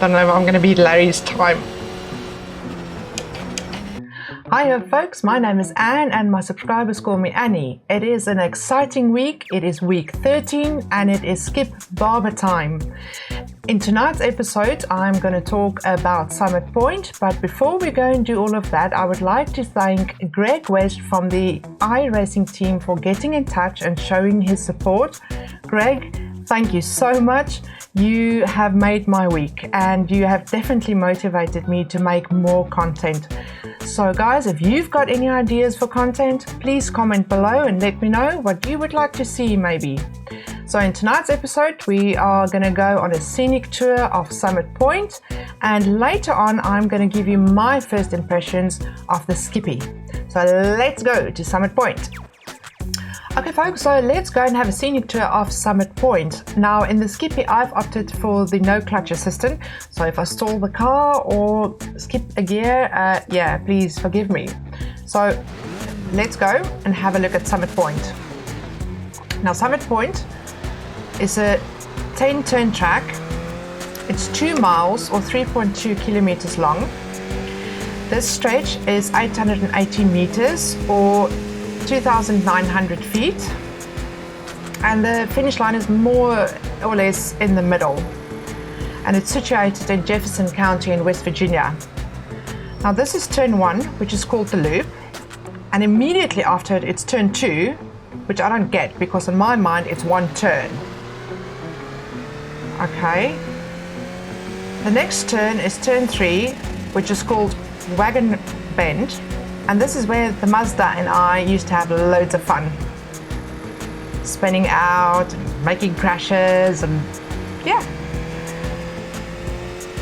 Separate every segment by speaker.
Speaker 1: Don't know if I'm going to beat Larry's time. Hiya folks, my name is Anne and my subscribers call me Annie. It is an exciting week. It is week 13 and it is Skip Barber time. In tonight's episode, I'm going to talk about Summit Point, but before we go and do all of that, I would like to thank Greg West from the iRacing team for getting in touch and showing his support. Greg, thank you so much. You have made my week and you have definitely motivated me to make more content. So guys, if you've got any ideas for content, please comment below and let me know what you would like to see maybe. So in tonight's episode, we are going to go on a scenic tour of Summit Point, and later on I'm going to give you my first impressions of the Skippy. So let's go to Summit Point. Okay folks, so let's go and have a scenic tour of Summit Point. Now in the Skippy I've opted for the no clutch assistant, so if I stall the car or skip a gear, yeah, please forgive me. So let's go and have a look at Summit Point. Now Summit Point is a 10-turn track. It's 2 miles or 3.2 kilometers long. This stretch is 880 meters or 2,900 feet, and the finish line is more or less in the middle, and it's situated in Jefferson County in West Virginia. Now this is turn 1, which is called the loop, and immediately after it it's turn 2, which I don't get because in my mind it's one turn. Okay, the next turn is turn 3, which is called Wagon Bend. And this is where the Mazda and I used to have loads of fun. Spinning out, making crashes, and yeah.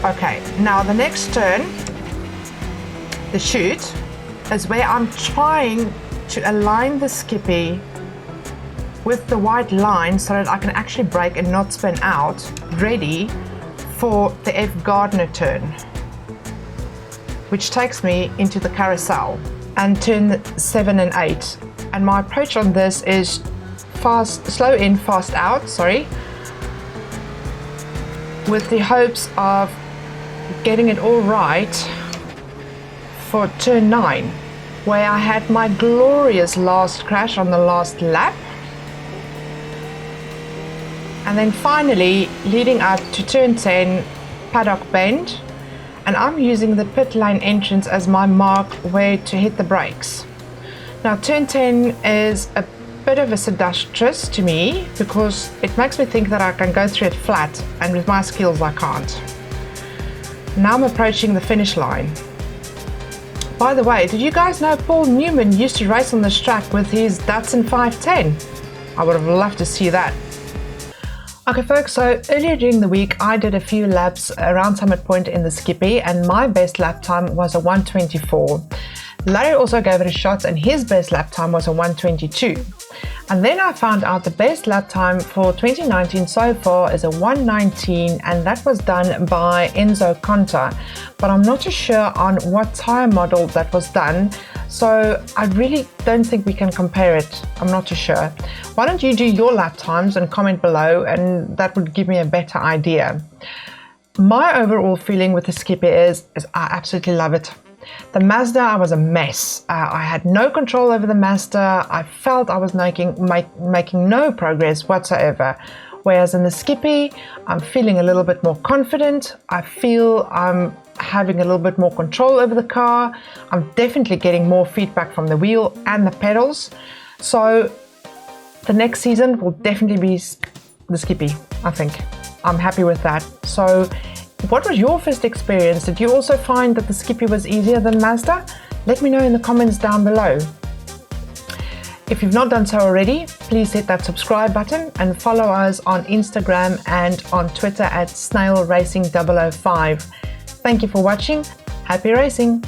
Speaker 1: Okay, now the next turn, the chute, is where I'm trying to align the Skippy with the white line so that I can actually brake and not spin out, ready for the F. Gardner turn, which takes me into the carousel, and turn 7 and 8. And my approach on this is slow in, fast out, with the hopes of getting it all right for turn 9, where I had my glorious last crash on the last lap. And then finally leading up to turn 10, Paddock Bend. And I'm using the pit lane entrance as my mark where to hit the brakes. Now turn 10 is a bit of a seductress to me because it makes me think that I can go through it flat, and with my skills I can't. Now I'm approaching the finish line. By the way, did you guys know Paul Newman used to race on this track with his Datsun 510? I would have loved to see that. Okay folks, so earlier during the week I did a few laps around Summit Point in the Skippy, and my best lap time was a 1:24. Larry also gave it a shot and his best lap time was a 1:22. And then I found out the best lap time for 2019 so far is a 1:19, and that was done by Enzo Conta, but I'm not too sure on what tire model that was done, so I really don't think we can compare it. I'm not too sure. Why don't you do your lap times and comment below, and that would give me a better idea. My overall feeling with the Skippy is I absolutely love it. The Mazda was a mess. I had no control over the Mazda. I felt I was making no progress whatsoever. Whereas in the Skippy, I'm feeling a little bit more confident. I feel I'm having a little bit more control over the car. I'm definitely getting more feedback from the wheel and the pedals. So the next season will definitely be the Skippy, I think. I'm happy with that. So what was your first experience? Did you also find that the Skippy was easier than Mazda? Let me know in the comments down below. If you've not done so already, please hit that subscribe button and follow us on Instagram and on Twitter at snailracing005. Thank you for watching. Happy racing!